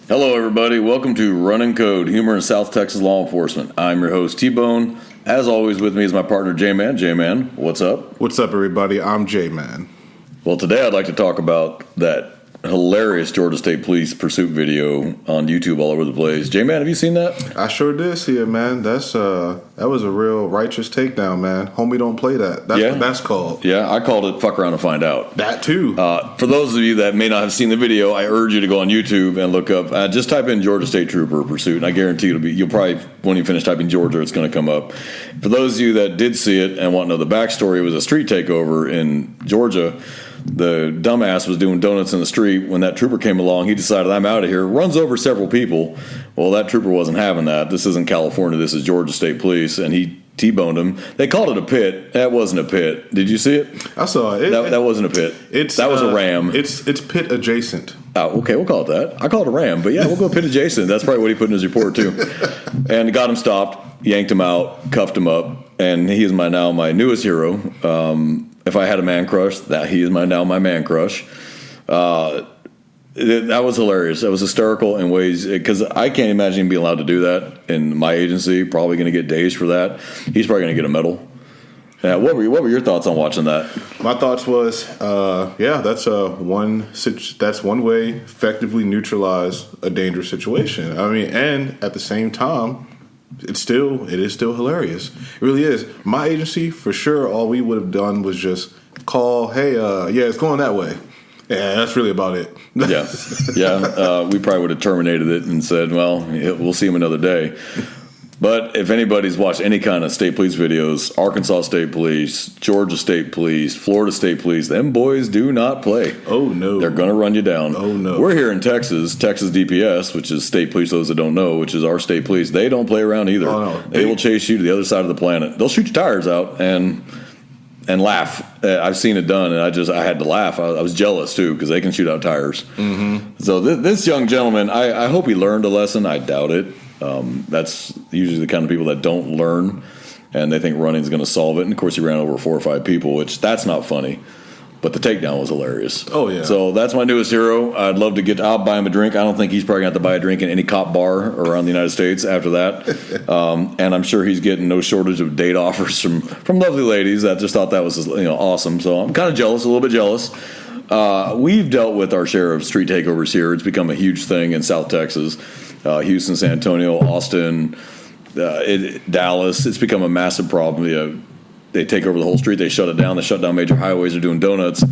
Hello, everybody. Welcome to Running Code, Humor in South Texas Law Enforcement. I'm your host, T-Bone. As always, with me is my partner, J-Man. J-Man, what's up? What's up, everybody? I'm J-Man. Well, today I'd like to talk about that hilarious Georgia State Police pursuit video on YouTube all over the place. J-Man, have you seen that? I sure did see it, man. That was a real righteous takedown, man. Homie, don't play that. That's what that's called. Yeah, I called it fuck around and find out. That too. For those of you that may not have seen the video, I urge you to go on YouTube and look up, just type in Georgia State Trooper pursuit, and I guarantee you'll probably, when you finish typing Georgia, it's going to come up. For those of you that did see it and want to know the backstory, it was a street takeover in Georgia. The dumbass was doing donuts in the street. When that trooper came along, he decided, I'm out of here, runs over several people. Well, that trooper wasn't having that. This isn't California. This is Georgia State Police, and he T-boned him. They called it a pit. That wasn't a pit. Did you see it? I saw it. That wasn't a pit. That was a ram. It's pit adjacent. Oh, okay, we'll call it that. I call it a ram, but yeah, we'll go pit adjacent. That's probably what he put in his report, too. And got him stopped, yanked him out, cuffed him up, and he is my newest hero. If I had a man crush, he is my man crush. That was hilarious. That was hysterical in ways, because I can't imagine him being allowed to do that in my agency. Probably going to get days for that. He's probably going to get a medal. What were your thoughts on watching that? My thoughts was, that's one way effectively neutralize a dangerous situation. I mean, and at the same time, it is still hilarious. It really is. My agency, for sure, all we would have done was just call, hey, it's going that way. Yeah, that's really about it. We probably would have terminated it and said, well, we'll see him another day. But if anybody's watched any kind of state police videos, Arkansas State Police, Georgia State Police, Florida State Police, them boys do not play. Oh, no. They're going to run you down. Oh, no. We're here in Texas DPS, which is state police, those that don't know, which is our state police. They don't play around either. Oh, no. They will chase you to the other side of the planet. They'll shoot your tires out and laugh. I've seen it done, and I had to laugh. I was jealous, too, because they can shoot out tires. Mm-hmm. So this young gentleman, I hope he learned a lesson. I doubt it. That's usually the kind of people that don't learn, and they think running is going to solve it. And, of course, he ran over 4 or 5 people, which that's not funny. But the takedown was hilarious. Oh, yeah. So that's my newest hero. I'll buy him a drink. I don't think he's probably going to have to buy a drink in any cop bar around the United States after that. And I'm sure he's getting no shortage of date offers from lovely ladies that just thought that was awesome. So I'm kind of jealous, a little bit jealous. We've dealt with our share of street takeovers here. It's become a huge thing in South Texas. Houston, San Antonio, Austin, Dallas. It's become a massive problem. They take over the whole street. They shut it down. They shut down major highways. They're doing donuts.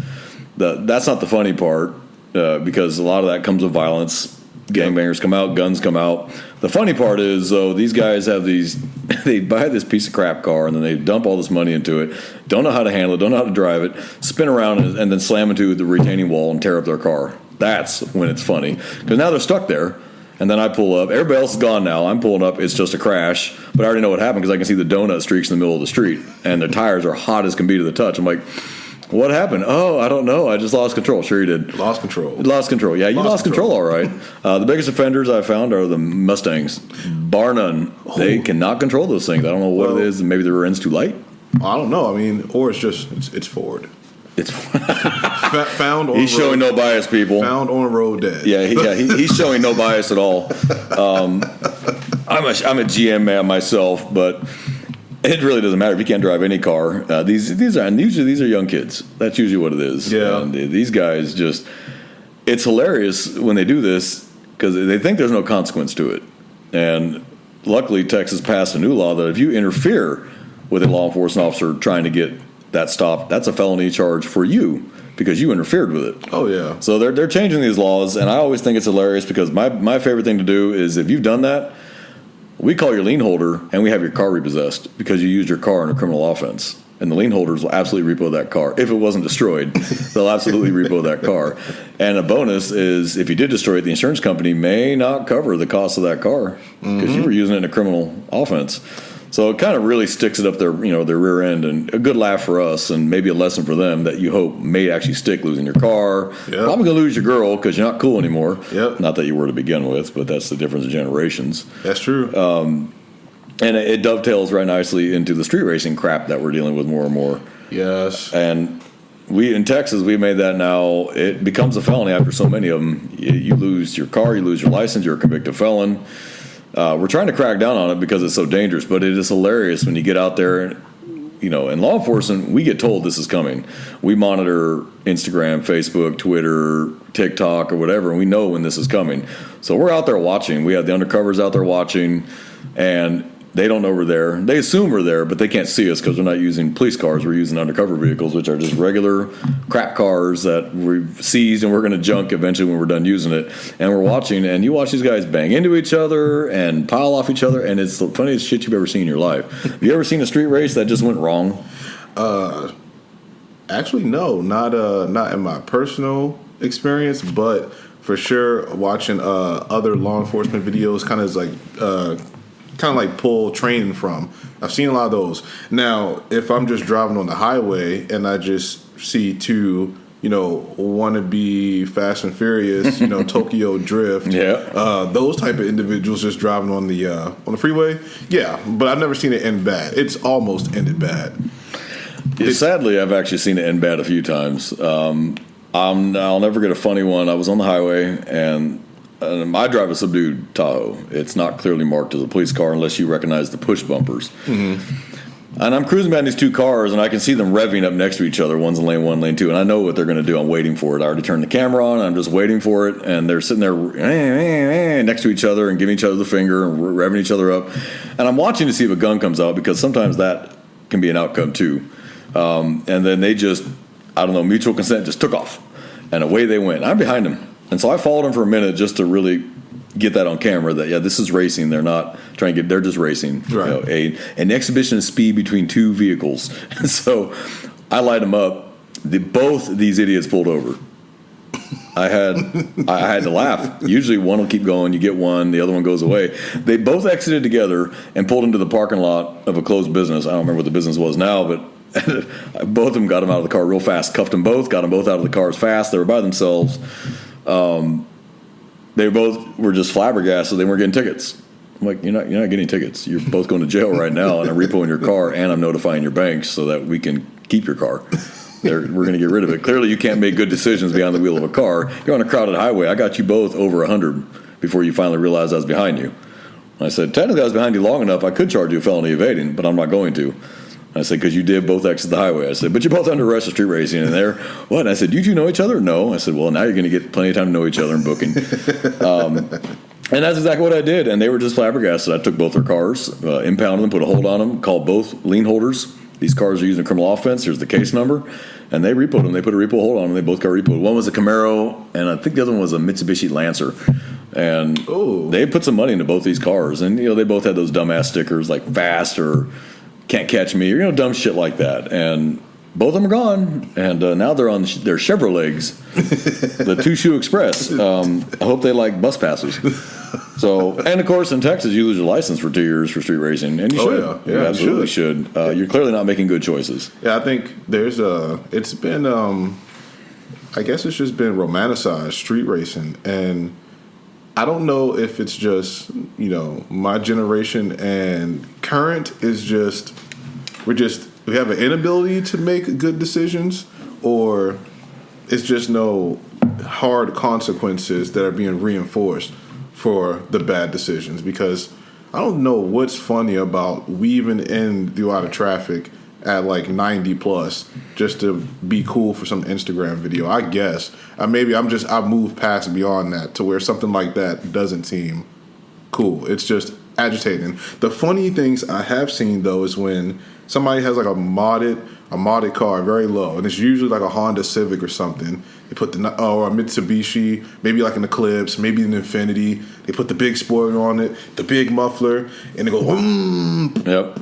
That's not the funny part, because a lot of that comes with violence. Gangbangers come out. Guns come out. The funny part is, though, these guys have they buy this piece of crap car, and then they dump all this money into it, don't know how to handle it, don't know how to drive it, spin around, and then slam into the retaining wall and tear up their car. That's when it's funny, because now they're stuck there. And then I pull up. Everybody else is gone now. I'm pulling up. It's just a crash. But I already know what happened because I can see the donut streaks in the middle of the street. And their tires are hot as can be to the touch. I'm like, what happened? Oh, I don't know. I just lost control. Sure you did. Lost control. Yeah, you lost control all right. The biggest offenders I found are the Mustangs. Bar none. Oh. They cannot control those things. I don't know what it is. Maybe the rear end's too light. I don't know. I mean, or it's just, it's Ford. It's found on he's road, showing no bias, people. Found on road dead. He's showing no bias at all. I'm a GM man myself, but it really doesn't matter if you can't drive any car. These are young kids. That's usually what it is. Yeah. And these guys it's hilarious when they do this because they think there's no consequence to it. And luckily, Texas passed a new law that if you interfere with a law enforcement officer trying to get that stop, that's a felony charge for you because you interfered with it. Oh, yeah. So they're changing these laws, and I always think it's hilarious because my favorite thing to do is if you've done that, we call your lien holder and we have your car repossessed because you used your car in a criminal offense. And the lien holders will absolutely repo that car. If it wasn't destroyed, they'll absolutely repo that car. And a bonus is if you did destroy it, the insurance company may not cover the cost of that car because you were using it in a criminal offense. So it kind of really sticks it up their rear end, and a good laugh for us, and maybe a lesson for them that you hope may actually stick. Losing your car, probably gonna lose your girl because you're not cool anymore. Yep. Not that you were to begin with, but that's the difference in generations. That's true. And it dovetails right nicely into the street racing crap that we're dealing with more and more. Yes. And we in Texas, we made that now. It becomes a felony after so many of them. You lose your car, you lose your license, you're a convicted felon. We're trying to crack down on it because it's so dangerous, but it is hilarious when you get out there. In law enforcement, we get told this is coming. We monitor Instagram, Facebook, Twitter, TikTok, or whatever, and we know when this is coming. So we're out there watching. We have the undercovers out there watching, and they don't know we're there. They assume we're there, but they can't see us because we're not using police cars. We're using undercover vehicles, which are just regular crap cars that we've seized and we're going to junk eventually when we're done using it. And we're watching, and you watch these guys bang into each other and pile off each other, and it's the funniest shit you've ever seen in your life. Have you ever seen a street race that just went wrong? Actually, no, not in my personal experience, but for sure watching other law enforcement videos, kind of like pull training from. I've seen a lot of those. Now, if I'm just driving on the highway and I just see two, wannabe Fast and Furious, Tokyo Drift, those type of individuals just driving on the freeway, yeah. But I've never seen it end bad. It's almost ended bad. Sadly, I've actually seen it end bad a few times. I'll never get a funny one. I was on the highway and I drive a subdued Tahoe. It's not clearly marked as a police car unless you recognize the push bumpers. Mm-hmm. And I'm cruising behind these two cars, and I can see them revving up next to each other. One's in lane one, lane two, and I know what they're going to do. I'm waiting for it. I already turned the camera on. I'm just waiting for it, and they're sitting there next to each other and giving each other the finger and revving each other up. And I'm watching to see if a gun comes out because sometimes that can be an outcome too. And then they just, mutual consent just took off, and away they went. I'm behind them. And so I followed them for a minute just to really get that on camera that, this is racing. They're not trying to they're just racing. Right. An exhibition of speed between two vehicles. And so I light them up. Both these idiots pulled over. I had to laugh. Usually one will keep going. You get one, the other one goes away. They both exited together and pulled into the parking lot of a closed business. I don't remember what the business was now, but both of them got them out of the car real fast. Cuffed them both, got them both out of the cars fast. They were by themselves. They both were just flabbergasted. They weren't getting tickets. I'm like, you're not getting tickets. You're both going to jail right now, and I'm repoing your car, and I'm notifying your banks so that we can keep your car. We're going to get rid of it. Clearly, you can't make good decisions behind the wheel of a car. You're on a crowded highway. I got you both over 100 before you finally realized I was behind you. I said, technically, I was behind you long enough. I could charge you a felony evading, but I'm not going to. I said, because you did both exit the highway. I said, but you're both under arrest for street racing. And they're, what? And I said, you two know each other? No. I said, well, now you're going to get plenty of time to know each other in booking. And that's exactly what I did. And they were just flabbergasted. I took both their cars, impounded them, put a hold on them, called both lien holders. These cars are using a criminal offense. Here's the case number. And they repoed them. They put a repo hold on them. They both got repoed. One was a Camaro, and I think the other one was a Mitsubishi Lancer. And they put some money into both these cars. And, they both had those dumbass stickers like fast or can't catch me, or dumb shit like that. And both of them are gone, and now they're on their Chevrolets, the Two Shoe Express. I hope they like bus passes. So, and of course, in Texas, you lose your license for 2 years for street racing, and you should. Yeah, you absolutely should. You're clearly not making good choices. Yeah, I think it's been, I guess it's just been romanticized, street racing, and I don't know if it's just, my generation and current is just, we have an inability to make good decisions, or it's just no hard consequences that are being reinforced for the bad decisions. Because I don't know what's funny about weaving in through out of traffic at like 90 plus just to be cool for some Instagram video. I guess I've moved past beyond that to where something like that doesn't seem cool. It's just agitating. The funny things I have seen though is when somebody has like a modded car very low, and it's usually like a Honda Civic or something. They put or a Mitsubishi, maybe like an Eclipse, maybe an Infinity. They put the big spoiler on it, the big muffler, and they go Yep.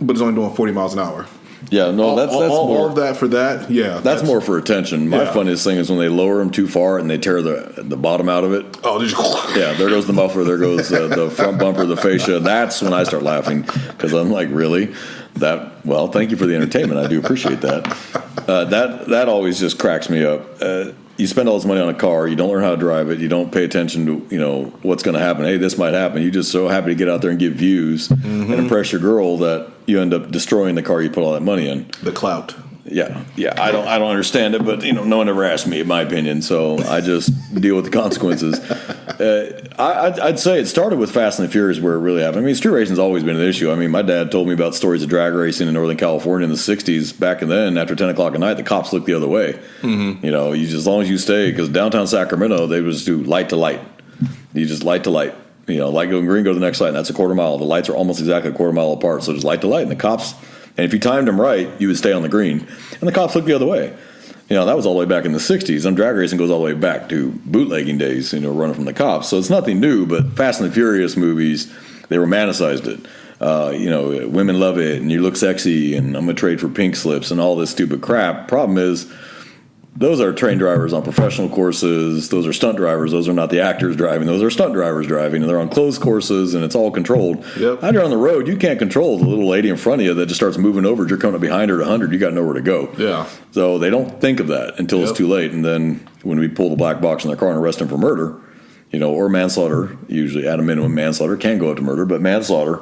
But it's only doing 40 miles an hour. Yeah, no, that's more. All of that for that, yeah. That's more for attention. My funniest thing is when they lower them too far and they tear the bottom out of it. Oh, they just yeah, there goes the muffler, there goes the front bumper, the fascia. That's when I start laughing because I'm like, really? Well, thank you for the entertainment. I do appreciate that. That always just cracks me up. You spend all this money on a car, you don't learn how to drive it, you don't pay attention to what's going to happen. Hey, this might happen. You're just so happy to get out there and get views and impress your girl that you end up destroying the car you put all that money in. The clout. Yeah. I don't understand it, but no one ever asked me, in my opinion. So I just deal with the consequences. I'd say it started with Fast and the Furious, where it really happened. I mean, street racing's always been an issue. I mean, my dad told me about stories of drag racing in Northern California in the '60s. Back then, after 10 o'clock at night, the cops looked the other way. Mm-hmm. As long as you stay, because downtown Sacramento, they just do light to light. You just light to light. Light going green, go to the next light, and that's a quarter mile. The lights are almost exactly a quarter mile apart, so just light to light. And the cops, and if you timed them right, you would stay on the green. And the cops looked the other way. That was all the way back in the 60s. And drag racing goes all the way back to bootlegging days, running from the cops. So it's nothing new, but Fast and the Furious movies, they romanticized it. Women love it, and you look sexy, and I'm going to trade for pink slips and all this stupid crap. Problem is, those are trained drivers on professional courses. Those are stunt drivers. Those are not the actors driving. Those are stunt drivers driving, and they're on closed courses, and it's all controlled. Yep. Out there on the road, you can't control the little lady in front of you that just starts moving over. You're coming up behind her at 100. You got nowhere to go. Yeah. So they don't think of that until it's too late. And then when we pull the black box in their car and arrest them for murder, or manslaughter, usually at a minimum, manslaughter can go up to murder, but manslaughter,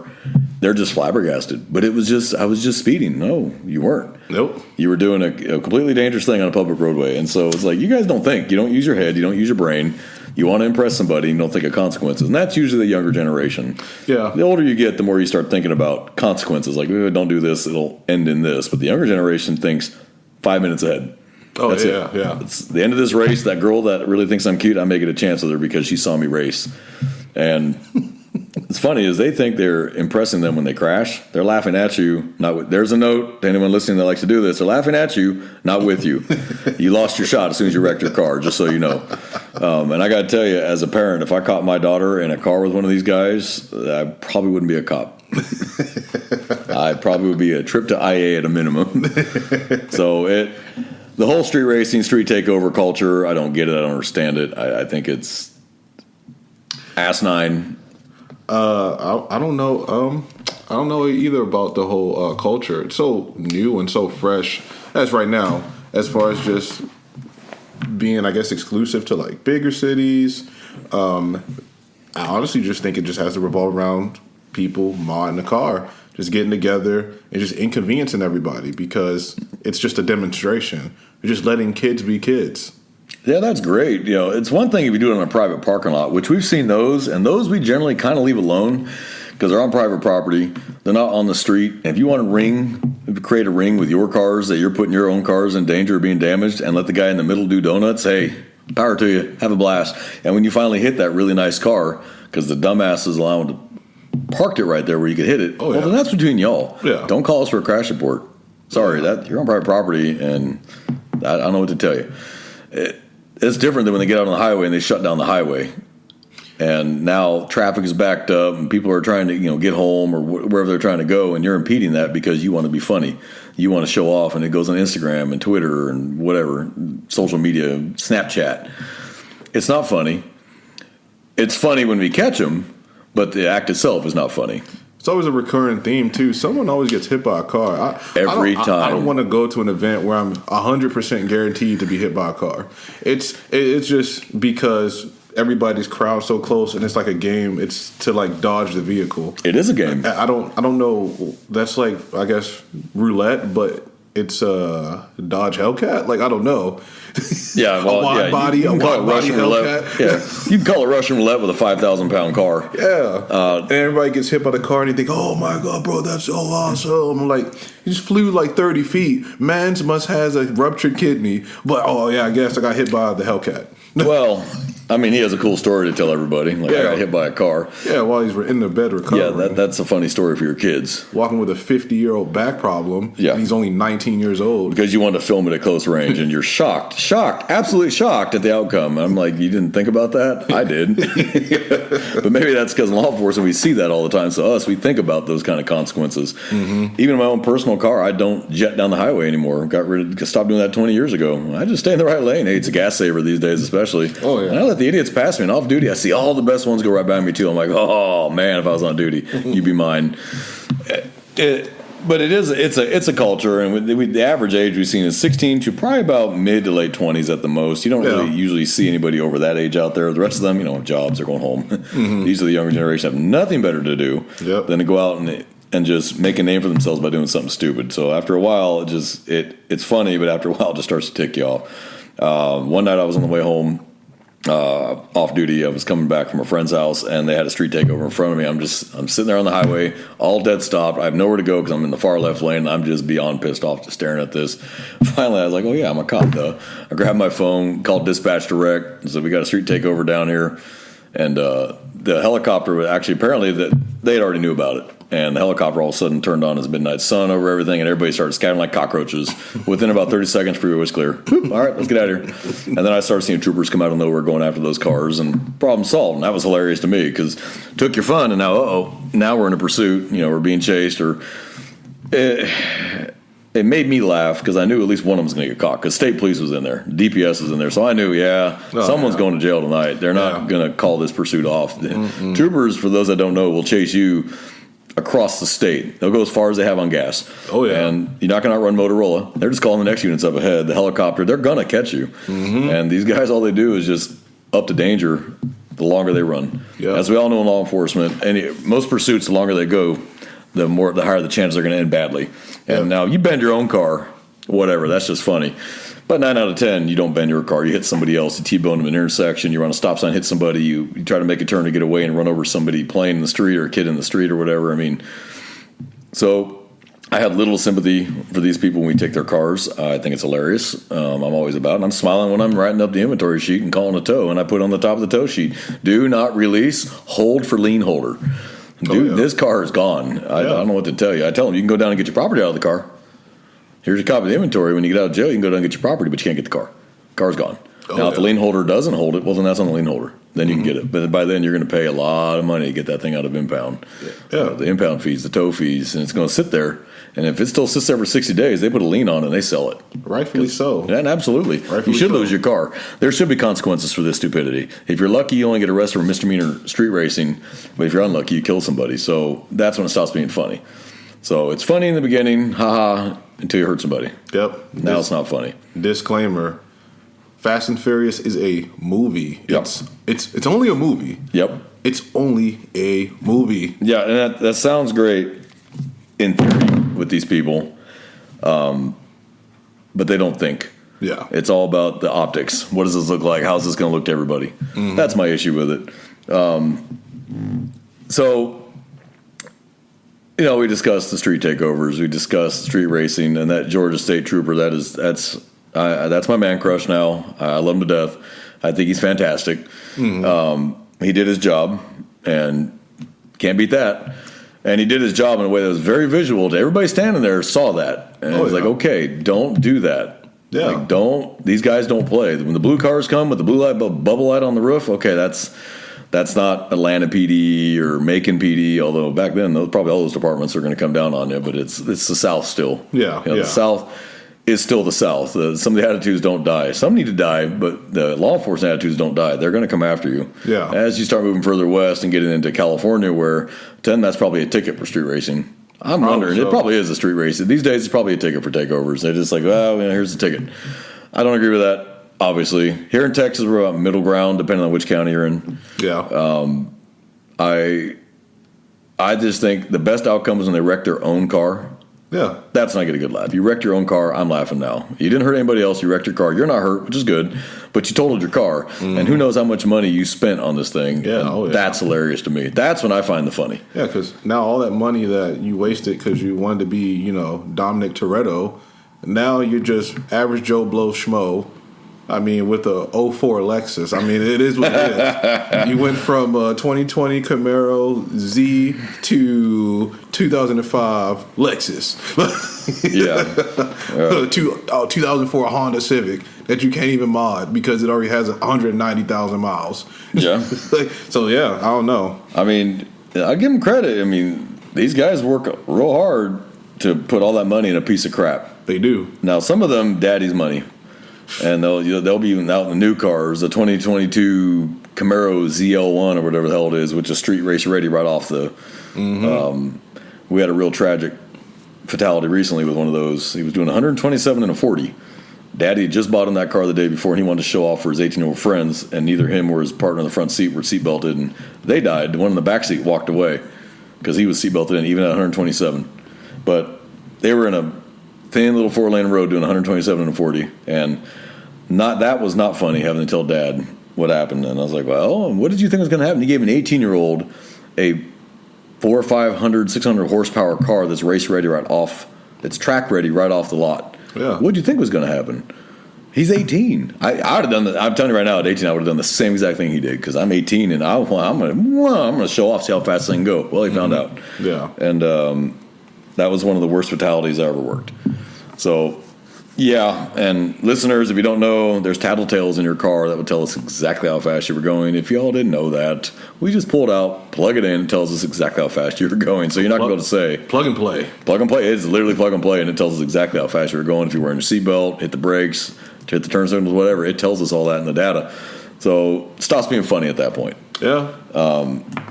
they're just flabbergasted. But I was just speeding. No, you weren't. Nope. You were doing a completely dangerous thing on a public roadway. And so it's like, you guys don't think. You don't use your head. You don't use your brain. You want to impress somebody. You don't think of consequences. And that's usually the younger generation. Yeah. The older you get, the more you start thinking about consequences. Like, don't do this. It'll end in this. But the younger generation thinks 5 minutes ahead. Oh, That's yeah, it. yeah. It's the end of this race. That girl that really thinks I'm cute, I'm making a chance with her because she saw me race. And it's funny is they think they're impressing them when they crash. They're laughing at you. There's a note to anyone listening that likes to do this. They're laughing at you, not with you. You lost your shot as soon as you wrecked your car, just so you know. And I got to tell you, as a parent, if I caught my daughter in a car with one of these guys, I probably wouldn't be a cop. I probably would be a trip to IA at a minimum. So the whole street racing, street takeover culture, I don't get it. I don't understand it. I think it's asinine. I don't know. I don't know either about the whole culture. It's so new and so fresh as right now, as far as just being, I guess, exclusive to like bigger cities. I honestly just think it just has to revolve around people modding a car, just getting together and just inconveniencing everybody because it's just a demonstration. You're just letting kids be kids. Yeah, that's great. It's one thing if you do it on a private parking lot, which we've seen those, and those we generally kind of leave alone because they're on private property. They're not on the street. And if you want to create a ring with your cars that you're putting your own cars in danger of being damaged and let the guy in the middle do donuts, hey, power to you. Have a blast. And when you finally hit that really nice car, because the dumbasses allowed to parked it right there where you could hit it, then that's between y'all. Yeah. Don't call us for a crash report. Sorry, you're on private property, and I don't know what to tell you. It's different than when they get out on the highway and they shut down the highway. And now traffic is backed up and people are trying to get home or wherever they're trying to go, and you're impeding that because you want to be funny. You want to show off, and it goes on Instagram and Twitter and whatever, social media, Snapchat. It's not funny. It's funny when we catch them, but the act itself is not funny. It's always a recurring theme, too. Someone always gets hit by a car. Every time. I don't want to go to an event where I'm 100% guaranteed to be hit by a car. It's just because everybody's crowded so close, and it's like a game. It's to, like, dodge the vehicle. It is a game. I don't know. That's, like, I guess, roulette, but it's Dodge Hellcat. Like, I don't know. Yeah, well, a wide body Hellcat. Yeah, you can call it Russian roulette with a 5,000-pound car. Yeah, and everybody gets hit by the car, and you think, "Oh my god, bro, that's so awesome!" I'm like, you just flew like 30 feet. Mans must has a ruptured kidney, but yeah, I guess I got hit by the Hellcat. Well, I mean, he has a cool story to tell everybody. Like, I got hit by a car. Yeah, while he's in the bed recovering. Yeah, that's a funny story for your kids. Walking with a 50-year-old back problem. Yeah. And he's only 19 years old. Because you wanted to film it at close range, and you're shocked, absolutely shocked at the outcome. I'm like, you didn't think about that? I did. But maybe that's because in law enforcement, we see that all the time. So we think about those kind of consequences. Mm-hmm. Even in my own personal car, I don't jet down the highway anymore. Stopped doing that 20 years ago. I just stay in the right lane. Hey, it's a gas saver these days, especially. Oh, yeah. And I let the idiots pass me. And off duty, I see all the best ones go right by me, too. I'm like, oh, man, if I was on duty, you'd be mine. But it's a culture, and the average age we've seen is 16 to probably about mid to late 20s at the most. You don't really usually see anybody over that age out there. The rest of them, have jobs, they're going home. Mm-hmm. These are the younger generation, have nothing better to do than to go out and and just make a name for themselves by doing something stupid. So after a while, it's funny, but after a while, it just starts to tick you off. One night I was on the way home off duty. I was coming back from a friend's house, and they had a street takeover in front of me. I'm sitting there on the highway, all dead stopped. I have nowhere to go because I'm in the far left lane. I'm just beyond pissed off, just staring at this. Finally, I was like, "Oh yeah, I'm a cop, though." I grabbed my phone, called dispatch direct, and said, "We got a street takeover down here." And the helicopter actually, apparently, that they already knew about it. And the helicopter all of a sudden turned on his midnight sun over everything, and everybody started scattering like cockroaches. Within about 30 seconds, freeway was clear. All right, let's get out of here. And then I started seeing troopers come out of nowhere going after those cars, and problem solved. And that was hilarious to me because took your fun, and now we're in a pursuit. We're being chased. Or it made me laugh because I knew at least one of them was going to get caught because state police was in there, DPS was in there, so I knew, someone's going to jail tonight. They're not going to call this pursuit off. Troopers, for those that don't know, will chase you across the state. They'll go as far as they have on gas. Oh, yeah. And you're not going to outrun Motorola. They're just calling the next units up ahead. The helicopter, they're going to catch you. And these guys, all they do is just up to danger the longer they run. Yep. As we all know in law enforcement, most pursuits, the longer they go, the higher the chances they're going to end badly. And now you bend your own car, whatever, that's just funny. But 9 out of 10, you don't bend your car. You hit somebody else. You T-bone them in an intersection. You run a stop sign, hit somebody. You try to make a turn to get away and run over somebody playing in the street or a kid in the street or whatever. I mean, so I have little sympathy for these people when we take their cars. I think it's hilarious. I'm always about it. And I'm smiling when I'm writing up the inventory sheet and calling a tow. And I put on the top of the tow sheet, do not release, hold for lien holder. Dude, this car is gone. I don't know what to tell you. I tell them, you can go down and get your property out of the car. Here's a copy of the inventory. When you get out of jail, you can go down and get your property, but you can't get the car. Car's gone. Now, if the lien holder doesn't hold it, well, then that's on the lien holder. Then you can get it. But by then, you're going to pay a lot of money to get that thing out of impound. The impound fees, the tow fees, and it's going to sit there. And if it still sits there for 60 days, they put a lien on it and they sell it. Rightfully so. Yeah, absolutely. You should lose your car. There should be consequences for this stupidity. If you're lucky, you only get arrested for misdemeanor street racing. But if you're unlucky, you kill somebody. So that's when it stops being funny. So it's funny in the beginning, haha, until you hurt somebody. Yep. Now it's not funny. Disclaimer: Fast and Furious is a movie. Yep. It's only a movie. Yep. It's only a movie. Yeah, and that sounds great in theory with these people, but they don't think. Yeah. It's all about the optics. What does this look like? How's this going to look to everybody? That's my issue with it. So, we discussed the street takeovers. We discussed street racing, and that Georgia State Trooper. That's my man crush now. I love him to death. I think he's fantastic. He did his job, and can't beat that. And he did his job in a way that was very visual. Everybody standing there saw that, and it was like, okay, don't do that. Yeah. Like, these guys don't play. When the blue cars come with the blue light bubble light on the roof, okay, that's not Atlanta PD or Macon PD, although back then probably all those departments are going to come down on you, but it's the South still. Yeah, The South is still the South. Some of the attitudes don't die. Some need to die, but the law enforcement attitudes don't die. They're going to come after you. Yeah. As you start moving further west and getting into California, where that's probably a ticket for street racing. I'm wondering. So. It probably is a street race. These days, it's probably a ticket for takeovers. They're just like, here's the ticket. I don't agree with that. Obviously, here in Texas, we're about middle ground, depending on which county you're in. Yeah. I just think the best outcome is when they wreck their own car. Yeah. That's not going to get a good laugh. You wrecked your own car, I'm laughing now. You didn't hurt anybody else, you wrecked your car. You're not hurt, which is good, but you totaled your car. And who knows how much money you spent on this thing. Yeah, That's hilarious to me. That's when I find the funny. Yeah, because now all that money that you wasted because you wanted to be, Dominic Toretto, now you're just average Joe Blow schmo. I mean, with a 04 Lexus. I mean, it is what it is. You went from 2020 Camaro Z to 2005 Lexus. To 2004 Honda Civic that you can't even mod because it already has 190,000 miles. Yeah. I don't know. I mean, I give them credit. I mean, these guys work real hard to put all that money in a piece of crap. They do. Now, some of them, daddy's money. And they'll be even out in the new cars, the 2022 Camaro ZL1 or whatever the hell it is, which is street race ready right off the. We had a real tragic fatality recently with one of those. He was doing 127 and a 40. Daddy had just bought him that car the day before, and he wanted to show off for his 18-year-old friends, and neither him or his partner in the front seat were seat belted, and they died. The one in the back seat walked away. because he was seatbelted in even at 127. But they were in a thin little 4-lane road doing 127 and 40, and that was not funny having to tell Dad what happened. And I was like, well, what did you think was going to happen? He gave an 18-year-old a 400, 500, 600 horsepower car that's race ready right off, it's track ready right off the lot. Yeah. What did you think was going to happen? He's 18. I would have done that. I'm telling you right now, at 18, I would have done the same exact thing he did, because I'm 18 and I'm going to show off, see how fast I can go. Well, he found out. Yeah. And that was one of the worst fatalities I ever worked. So, yeah. And listeners, if you don't know, there's tattletales in your car that would tell us exactly how fast you were going. If y'all didn't know that, we just pull it out, plug it in, it tells us exactly how fast you were going. So you're not going to be able to say. Plug and play. Plug and play. It's literally plug and play, and it tells us exactly how fast you were going. If you're wearing your seatbelt, hit the brakes, hit the turn signals, whatever. It tells us all that in the data. So it stops being funny at that point. Yeah.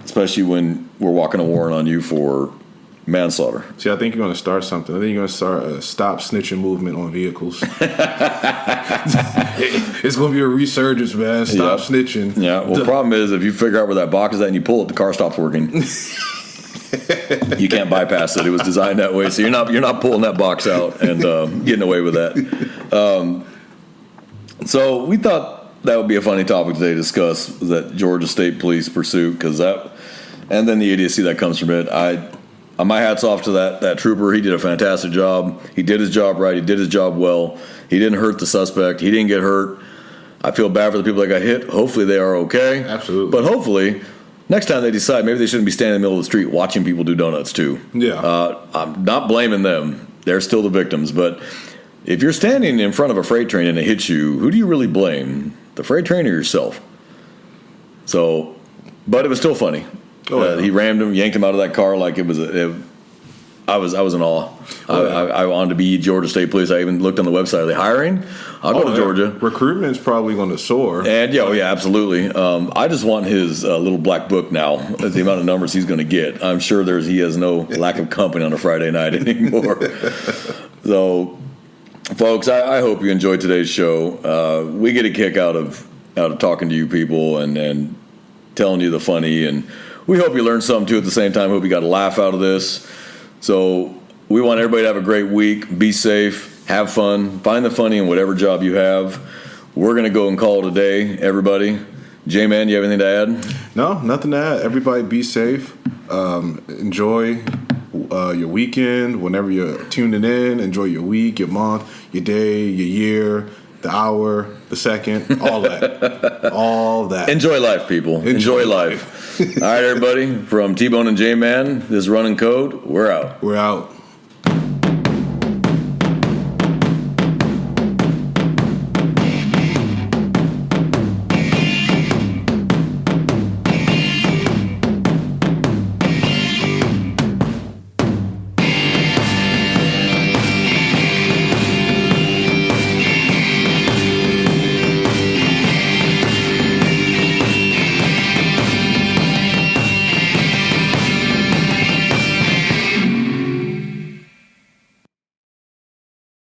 Especially when we're walking a warrant on you for manslaughter. See, I think you're going to start something. I think you're going to start a stop snitching movement on vehicles. It's going to be a resurgence, man. Stop snitching. Yeah. Well, the problem is, if you figure out where that box is at and you pull it, the car stops working. You can't bypass it. It was designed that way, so you're not pulling that box out and getting away with that. So we thought that would be a funny topic today to discuss, that Georgia State Police pursuit, because that, and then the idiocy that comes from it. My hat's off to that trooper. He did a fantastic job. He did his job right. He did his job well. He didn't hurt the suspect. He didn't get hurt. I feel bad for the people that got hit. Hopefully they are okay. Absolutely. But hopefully next time they decide maybe they shouldn't be standing in the middle of the street watching people do donuts too. Yeah. I'm not blaming them. They're still the victims. But if you're standing in front of a freight train and it hits you, who do you really blame? The freight train or yourself? So, but it was still funny. Oh, yeah. He rammed him, yanked him out of that car like it was. I was in awe. Oh, yeah. I wanted to be Georgia State Police. I even looked on the website. Are they hiring? I'll go to Georgia. Recruitment's probably going to soar. And yeah, absolutely. I just want his little black book now. The amount of numbers he's going to get. I'm sure he has no lack of company on a Friday night anymore. So, folks, I hope you enjoyed today's show. We get a kick out of talking to you people and telling you the funny, and we hope you learned something too at the same time. Hope you got a laugh out of this. So we want everybody to have a great week. Be safe. Have fun. Find the funny in whatever job you have. We're going to go and call it a day, everybody. J-Man, you have anything to add? No, nothing to add. Everybody be safe. Enjoy your weekend whenever you're tuning in. Enjoy your week, your month, your day, your year, the hour, the second, all that. All that. Enjoy life, people. Enjoy life. All right, everybody. From T-Bone and J-Man, this is Running Code. We're out. We're out.